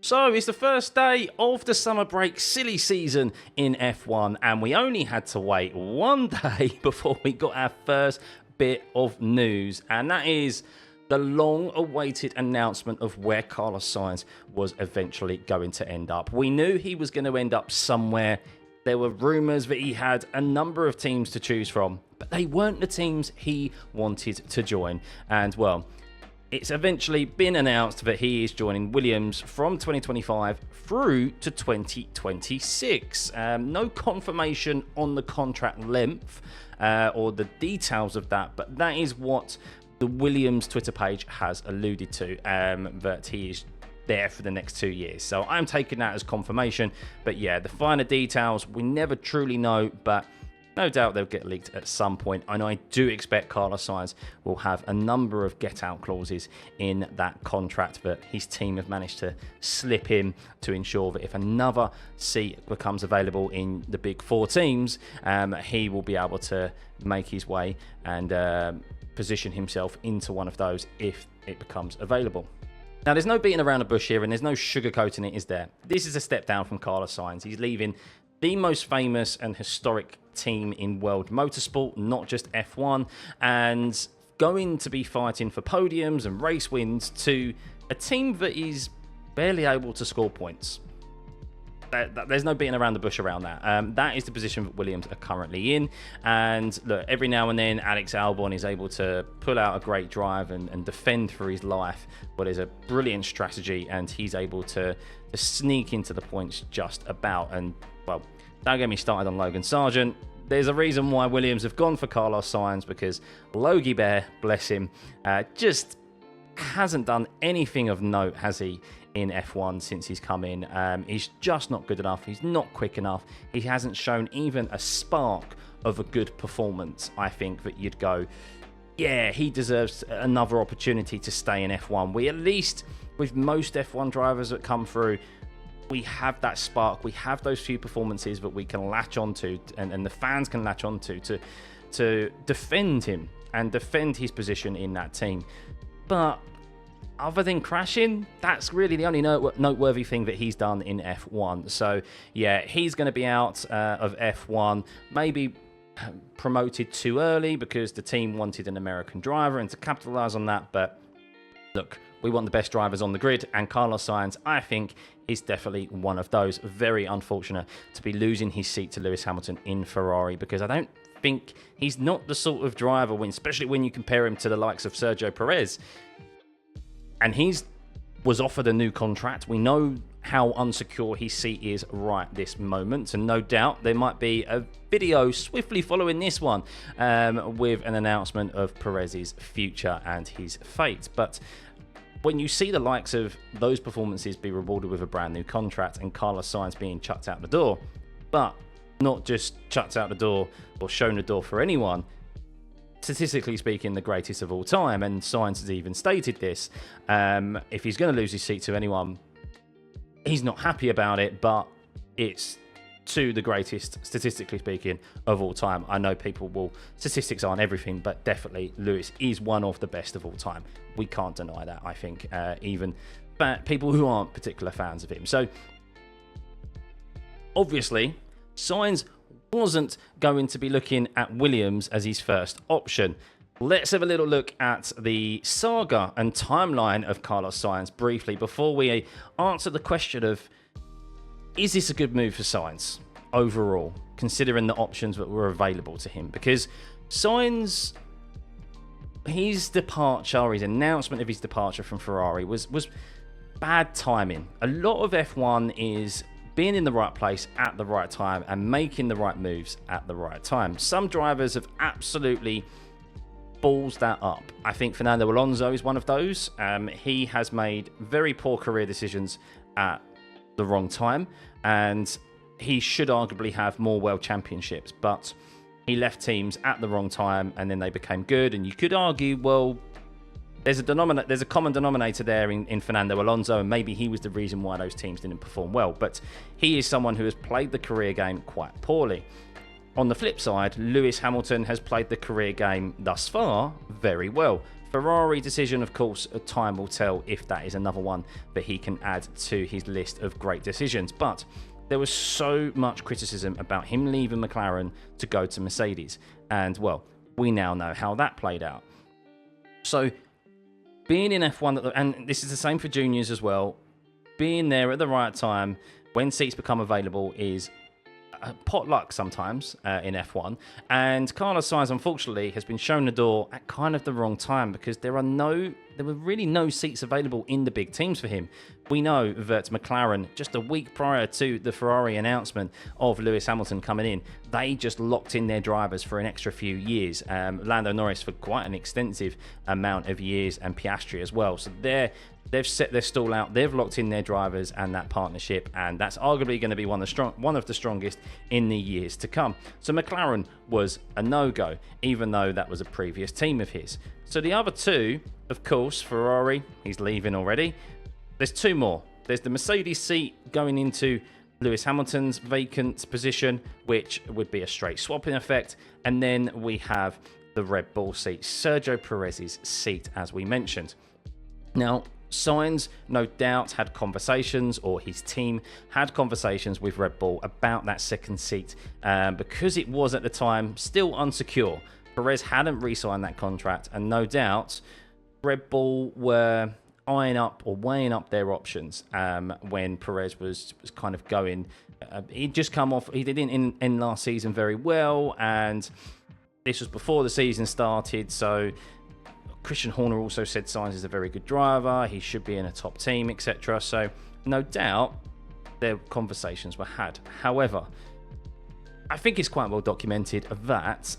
So it's the first day of the summer break silly season in F1, and we only had to wait one day before we got our first bit of news, and that is the long-awaited announcement of where Carlos Sainz was eventually going to end up. We knew he was going to end up somewhere. There were rumours that he had a number of teams to choose from, but they weren't the teams he wanted to join. And, well, it's eventually been announced that he is joining Williams from 2025 through to 2026. No confirmation on the contract length or the details of that, but that is what the Williams Twitter page has alluded to, that he is there for the next 2 years. So I'm taking that as confirmation. But yeah, the finer details, we never truly know, but no doubt they'll get leaked at some point, and I do expect Carlos Sainz will have a number of get-out clauses in that contract that his team have managed to slip in to ensure that if another seat becomes available in the big four teams, he will be able to make his way and position himself into one of those if it becomes available. Now, there's no beating around the bush here, and there's no sugarcoating it, is there? This is a step down from Carlos Sainz. He's leaving the most famous and historic team in world motorsport, not just F1, and going to be fighting for podiums and race wins to a team that is barely able to score points. There's no beating around the bush around that. That is the position that Williams are currently in. And look, every now and then, Alex Albon is able to pull out a great drive and defend for his life. But it's a brilliant strategy, and he's able to sneak into the points just about. And, well, don't get me started on Logan Sargeant. There's a reason why Williams have gone for Carlos Sainz, because Logie Bear, bless him, just hasn't done anything of note, has he, in F1 since he's come in. He's just not good enough. He's not quick enough. He hasn't shown even a spark of a good performance. I think that you'd go, yeah, he deserves another opportunity to stay in F1. We, at least with most F1 drivers that come through, we have that spark. We have those few performances that we can latch onto, and the fans can latch onto to defend him and defend his position in that team. But other than crashing, that's really the only noteworthy thing that he's done in F1. So yeah, he's going to be out of F1, maybe promoted too early because the team wanted an American driver and to capitalize on that. But look, we want the best drivers on the grid, and Carlos Sainz, I think, is definitely one of those. Very unfortunate to be losing his seat to Lewis Hamilton in Ferrari, because I don't think he's not the sort of driver, especially when you compare him to the likes of Sergio Perez. And was offered a new contract. We know how unsecure his seat is right this moment, and no doubt there might be a video swiftly following this one with an announcement of Perez's future and his fate. But when you see the likes of those performances be rewarded with a brand new contract and Carlos Sainz being chucked out the door, but not just chucked out the door or shown the door for anyone, statistically speaking, the greatest of all time, and Sainz has even stated this, if he's going to lose his seat to anyone, he's not happy about it, but it's to the greatest, statistically speaking, of all time. I know statistics aren't everything, but definitely Lewis is one of the best of all time. We can't deny that, I think, even people who aren't particular fans of him. So, obviously, Sainz wasn't going to be looking at Williams as his first option. Let's have a little look at the saga and timeline of Carlos Sainz briefly before we answer the question of, is this a good move for Sainz overall, considering the options that were available to him? Because Sainz, his announcement of his departure from Ferrari was bad timing. A lot of F1 is being in the right place at the right time and making the right moves at the right time. Some drivers have absolutely balls that up. I think Fernando Alonso is one of those. He has made very poor career decisions at the wrong time, and he should arguably have more world championships, but he left teams at the wrong time and then they became good. And you could argue, well, there's a common denominator there in Fernando Alonso, and maybe he was the reason why those teams didn't perform well. But he is someone who has played the career game quite poorly. On the flip side, Lewis Hamilton has played the career game thus far very well. Ferrari decision, of course, time will tell if that is another one that he can add to his list of great decisions. But there was so much criticism about him leaving McLaren to go to Mercedes. And, well, we now know how that played out. So, being in F1, and this is the same for juniors as well, being there at the right time when seats become available is pot luck sometimes in F1, and Carlos Sainz unfortunately has been shown the door at kind of the wrong time, because there were really no seats available in the big teams for him. We know that McLaren, just a week prior to the Ferrari announcement of Lewis Hamilton coming in, they just locked in their drivers for an extra few years. Lando Norris for quite an extensive amount of years, and Piastri as well. So they've set their stall out, they've locked in their drivers and that partnership, and that's arguably going to be one of the strongest in the years to come. So McLaren was a no-go, even though that was a previous team of his. So the other two, of course, Ferrari, he's leaving already. There's two more. There's the Mercedes seat going into Lewis Hamilton's vacant position, which would be a straight swap in effect. And then we have the Red Bull seat, Sergio Perez's seat, as we mentioned. Now, Sainz, no doubt, had conversations, or his team had conversations with Red Bull about that second seat, because it was at the time still unsecure. Perez hadn't re-signed that contract, and no doubt Red Bull were weighing up their options when Perez was kind of going. He'd just come off, he didn't end last season very well, and this was before the season started, so Christian Horner also said Sainz is a very good driver, he should be in a top team, etc. So no doubt their conversations were had. However, I think it's quite well documented that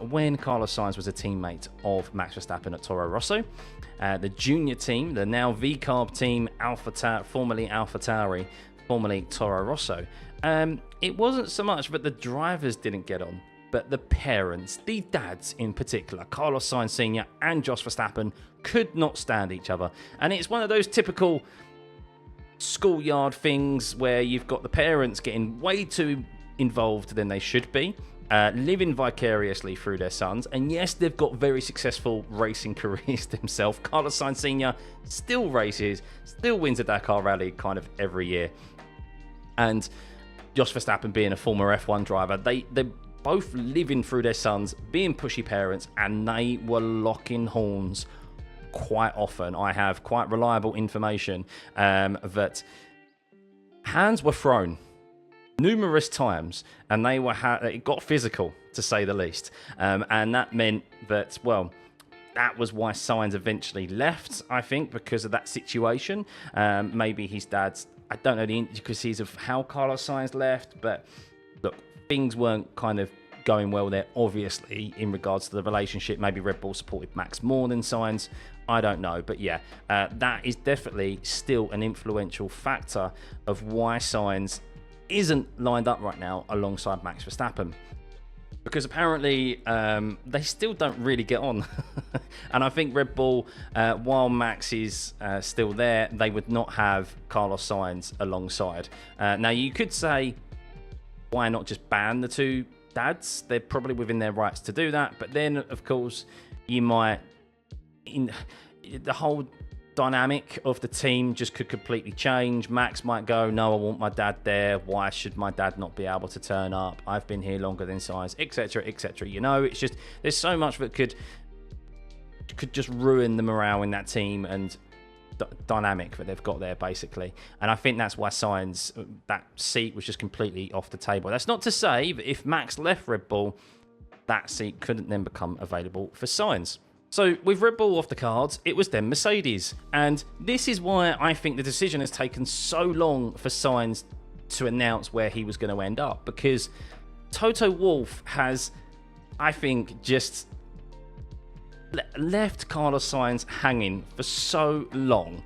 when Carlos Sainz was a teammate of Max Verstappen at Toro Rosso, the junior team, the now VCARB team, formerly AlphaTauri, formerly Toro Rosso, it wasn't so much that the drivers didn't get on, but the parents, the dads in particular, Carlos Sainz Sr. and Jos Verstappen, could not stand each other. And it's one of those typical schoolyard things where you've got the parents getting way too involved than they should be, living vicariously through their sons. And yes, they've got very successful racing careers themselves. Carlos Sainz Sr. still races, still wins a Dakar Rally kind of every year. And Jos Verstappen being a former F1 driver, they're both living through their sons, being pushy parents, and they were locking horns quite often. I have quite reliable information that hands were thrown numerous times, and it got physical, to say the least. And that meant that, well, that was why Sainz eventually left, I think, because of that situation. Maybe his dad's, I don't know the intricacies of how Carlos Sainz left, but look, things weren't kind of going well there, obviously, in regards to the relationship. Maybe Red Bull supported Max more than Sainz. I don't know. But yeah, that is definitely still an influential factor of why Sainz isn't lined up right now alongside Max Verstappen. Because apparently they still don't really get on. And I think Red Bull, while Max is still there, they would not have Carlos Sainz alongside. Now, you could say, why not just ban the two dads? They're probably within their rights to do that. But then, of course, you might... the whole dynamic of the team just could completely change. Max might go, no, I want my dad there. Why should my dad not be able to turn up? I've been here longer than Sainz, etc., etc. You know, it's just, there's so much that could just ruin the morale in that team and dynamic that they've got there, basically. And I think that's why Sainz, that seat was just completely off the table. That's not to say that if Max left Red Bull, that seat couldn't then become available for Sainz. So with Red Bull off the cards, it was then Mercedes. And this is why I think the decision has taken so long for Sainz to announce where he was going to end up. Because Toto Wolff has, I think, just left Carlos Sainz hanging for so long.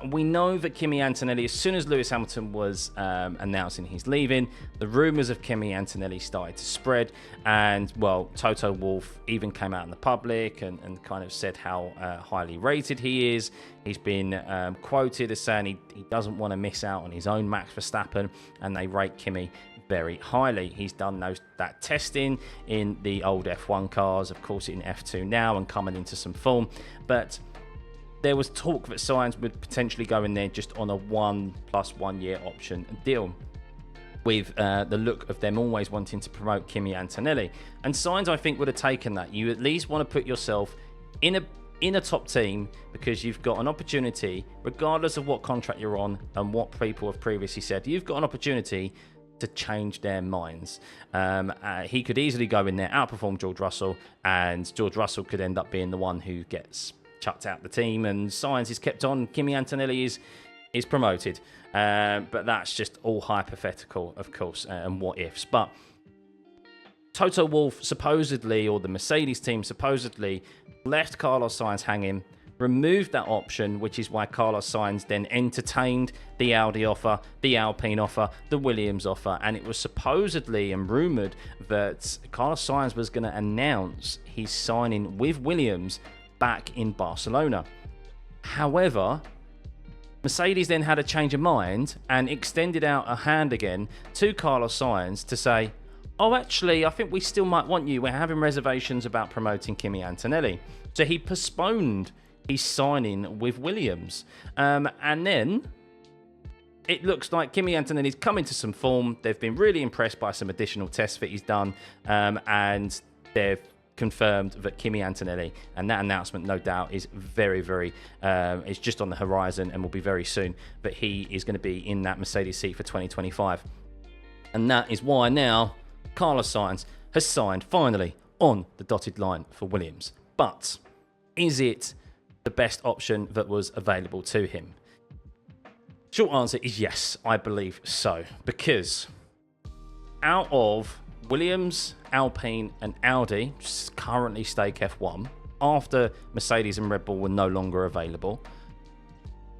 We know that Kimi Antonelli, as soon as Lewis Hamilton was announcing he's leaving, the rumours of Kimi Antonelli started to spread, and, well, Toto Wolff even came out in the public and kind of said how highly rated he is. He's been quoted as saying he doesn't want to miss out on his own Max Verstappen, and they rate Kimi very highly. He's done that testing in the old F1 cars, of course in F2 now and coming into some form, but there was talk that Sainz would potentially go in there just on a 1+1 year option deal, with the look of them always wanting to promote Kimi Antonelli. And Sainz, I think, would have taken that. You at least want to put yourself in a top team, because you've got an opportunity, regardless of what contract you're on and what people have previously said, you've got an opportunity to change their minds. He could easily go in there, outperform George Russell, and George Russell could end up being the one who gets chucked out the team, and Sainz is kept on. Kimi Antonelli is promoted. But that's just all hypothetical, of course, and what ifs. But Toto Wolff supposedly, or the Mercedes team supposedly, left Carlos Sainz hanging, removed that option, which is why Carlos Sainz then entertained the Audi offer, the Alpine offer, the Williams offer, and it was supposedly and rumoured that Carlos Sainz was going to announce his signing with Williams back in Barcelona. However, Mercedes then had a change of mind and extended out a hand again to Carlos Sainz to say, oh, actually, I think we still might want you. We're having reservations about promoting Kimi Antonelli. So he postponed his signing with Williams. And then it looks like Kimi Antonelli's come into some form. They've been really impressed by some additional tests that he's done. And they've confirmed that Kimi Antonelli, and that announcement, no doubt, is very, very, it's just on the horizon and will be very soon, that he is going to be in that Mercedes seat for 2025. And that is why now Carlos Sainz has signed finally on the dotted line for Williams. But is it the best option that was available to him? Short answer is yes, I believe so. Because out of Williams, Alpine and Audi, which is currently stake F1, after Mercedes and Red Bull were no longer available,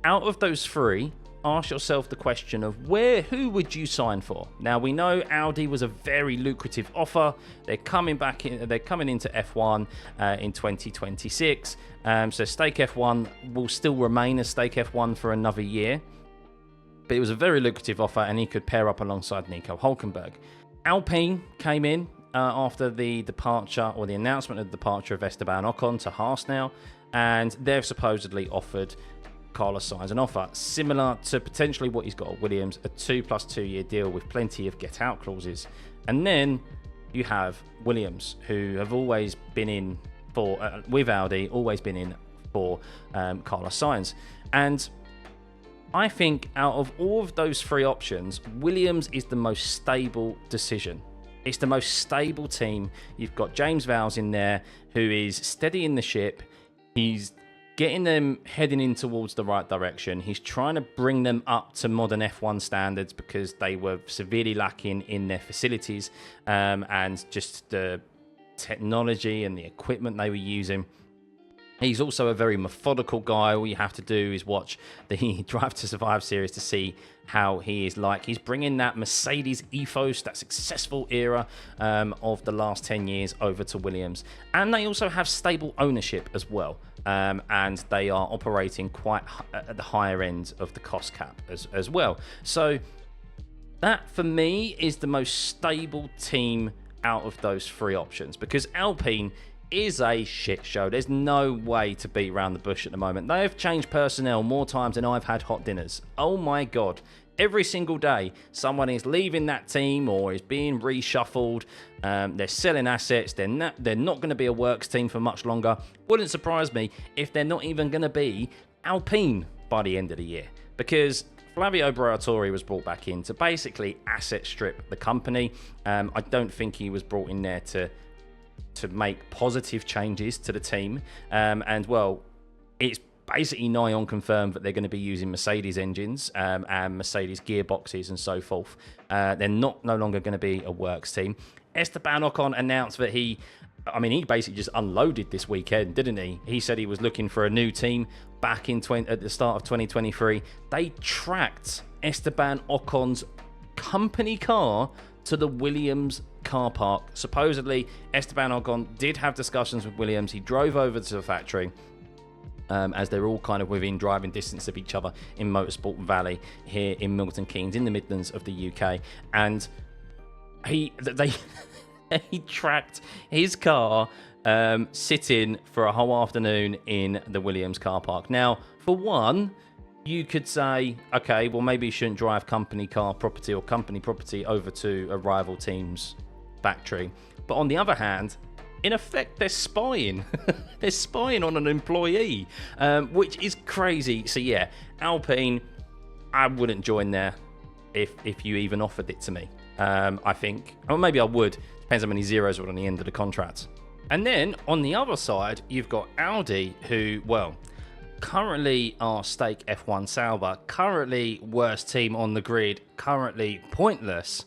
out of those three, ask yourself the question of who would you sign for? Now, we know Audi was a very lucrative offer. They're coming into F1 in 2026. So stake F1 will still remain a stake F1 for another year. But it was a very lucrative offer, and he could pair up alongside Nico Hülkenberg. Alpine came in after the departure, or the announcement of the departure of Esteban Ocon to Haas now, and they've supposedly offered Carlos Sainz an offer similar to potentially what he's got at Williams, a 2+2 year deal with plenty of get out clauses. And then you have Williams, who have always been in for with Audi, always been in for Carlos Sainz. And I think out of all of those three options, Williams is the most stable decision. It's the most stable team. You've got James Vowles in there, who is steadying the ship. He's getting them heading in towards the right direction. He's trying to bring them up to modern F1 standards, because they were severely lacking in their facilities and just the technology and the equipment they were using. He's also a very methodical guy. All you have to do is watch the Drive to Survive series to see how he is like. He's bringing that Mercedes ethos, that successful era of the last 10 years over to Williams. And they also have stable ownership as well. And they are operating quite at the higher end of the cost cap as well. So that, for me, is the most stable team out of those three options, because Alpine is a shit show. There's no way to beat around the bush at the moment. They have changed personnel more times than I've had hot dinners. Oh my god. Every single day, someone is leaving that team or is being reshuffled. They're selling assets. They're not going to be a works team for much longer. Wouldn't surprise me if they're not even going to be Alpine by the end of the year, because Flavio Briatore was brought back in to basically asset strip the company. I don't think he was brought in there to make positive changes to the team. And, well, it's basically nigh on confirmed that they're going to be using Mercedes engines and Mercedes gearboxes and so forth. They're no longer going to be a works team. Esteban Ocon announced that he basically just unloaded this weekend, didn't he? He said he was looking for a new team back in at the start of 2023. They tracked Esteban Ocon's company car to the Williams car park. Supposedly, Esteban Ocon did have discussions with Williams. He drove over to the factory, as they're all kind of within driving distance of each other in Motorsport Valley here in Milton Keynes, in the Midlands of the UK. And they he tracked his car sitting for a whole afternoon in the Williams car park. Now, for one, you could say, okay, well, maybe you shouldn't drive company car property or company property over to a rival team's factory. But on the other hand, in effect, they're spying. They're spying on an employee, which is crazy. So yeah, Alpine, I wouldn't join there if you even offered it to me. I think, or maybe I would. Depends how many zeros are on the end of the contract. And then on the other side, you've got Audi, who, well, currently are stake F1 Sauber, currently worst team on the grid, currently pointless.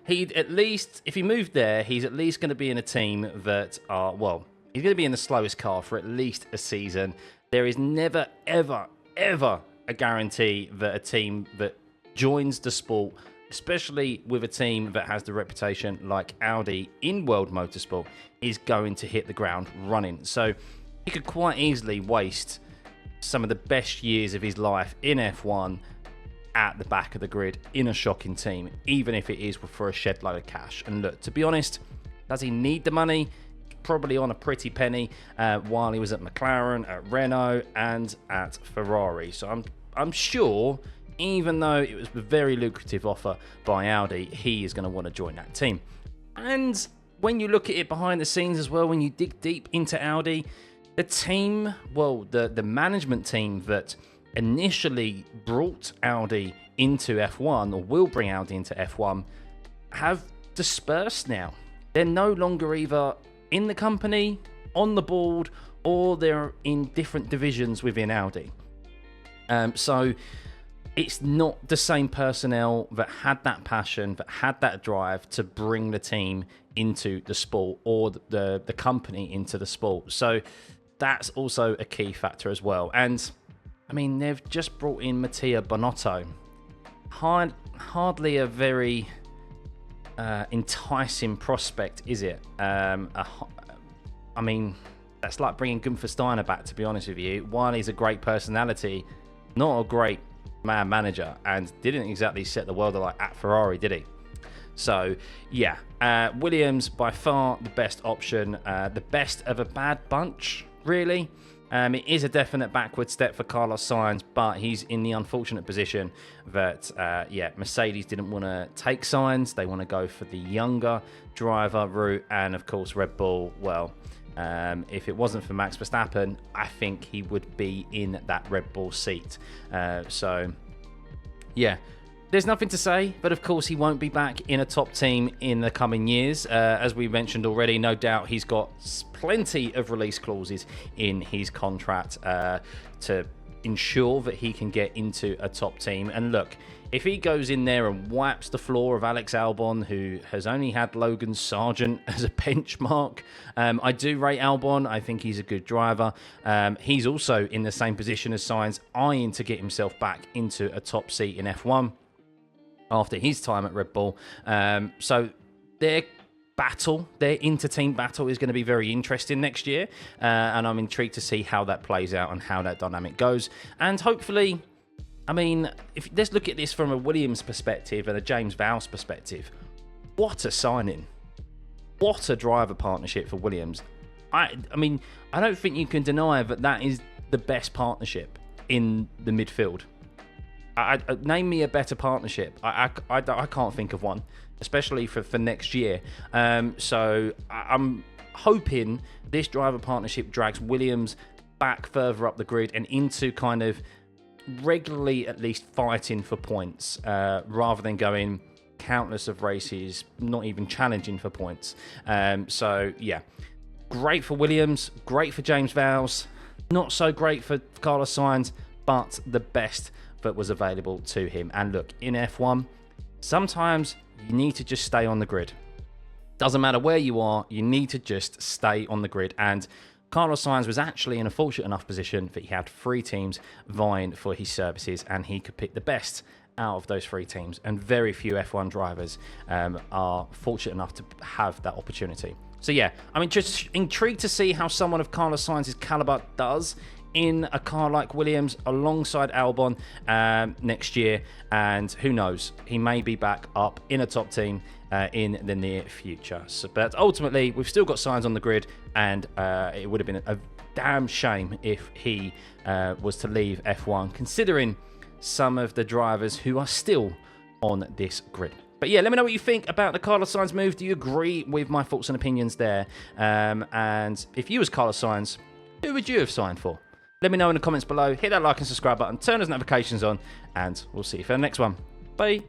He'd at least, if he moved there, he's at least going to be in a team that are, well, he's going to be in the slowest car for at least a season. There is never, ever, ever a guarantee that a team that joins the sport, especially with a team that has the reputation like Audi in world motorsport, is going to hit the ground running. So he could quite easily waste some of the best years of his life in F1 at the back of the grid in a shocking team, even if it is for a shed load of cash. And look, to be honest, does he need the money? Probably on a pretty penny while he was at McLaren, at Renault, and at Ferrari. So I'm sure, even though it was a very lucrative offer by Audi, he is going to want to join that team. And when you look at it behind the scenes as well, when you dig deep into Audi, the team, well, the management team that initially brought Audi into F1, or will bring Audi into F1, have dispersed now. They're no longer either in the company, on the board, or they're in different divisions within Audi. So it's not the same personnel that had that passion, that had that drive to bring the team into the sport, or the company into the sport. So that's also a key factor as well. And I mean, they've just brought in Mattia Bonotto. Hardly a very enticing prospect, is it? I mean, that's like bringing Gunther Steiner back, to be honest with you. While he's a great personality, not a great man manager, and didn't exactly set the world alight at Ferrari, did he? So yeah, Williams by far the best option, the best of a bad bunch, really. It is a definite backward step for Carlos Sainz, but he's in the unfortunate position that, Mercedes didn't want to take Sainz. They want to go for the younger driver route. And, of course, Red Bull, well, if it wasn't for Max Verstappen, I think he would be in that Red Bull seat. So, yeah. There's nothing to say, but of course he won't be back in a top team in the coming years. As we mentioned already, no doubt he's got plenty of release clauses in his contract to ensure that he can get into a top team. And look, if he goes in there and wipes the floor of Alex Albon, who has only had Logan Sargeant as a benchmark, I do rate Albon. I think he's a good driver. He's also in the same position as Sainz, eyeing to get himself back into a top seat in F1. After his time at Red Bull. So their inter-team battle is going to be very interesting next year. And I'm intrigued to see how that plays out and how that dynamic goes. And hopefully, I mean, let's look at this from a Williams perspective and a James Vowles perspective. What a signing. What a driver partnership for Williams. I mean, I don't think you can deny that is the best partnership in the midfield. Name me a better partnership. I can't think of one, especially for next year. So I'm hoping this driver partnership drags Williams back further up the grid and into kind of regularly at least fighting for points, rather than going countless of races, not even challenging for points. So yeah, great for Williams, great for James Vowles, not so great for Carlos Sainz, but the best that was available to him. And look, in F1, sometimes you need to just stay on the grid. Doesn't matter where you are, you need to just stay on the grid. And Carlos Sainz was actually in a fortunate enough position that he had 3 teams vying for his services, and he could pick the best out of those 3 teams. And very few F1 drivers are fortunate enough to have that opportunity. So yeah, I'm just intrigued to see how someone of Carlos Sainz's caliber does in a car like Williams alongside Albon next year, and who knows, he may be back up in a top team in the near future. So, but ultimately, we've still got Sainz on the grid, and it would have been a damn shame if he was to leave F1, considering some of the drivers who are still on this grid. But yeah, let me know what you think about the Carlos Sainz move. Do you agree with my thoughts and opinions there? And if you was Carlos Sainz, who would you have signed for? Let me know in the comments below. Hit that like and subscribe button, turn those notifications on, and we'll see you for the next one. Bye.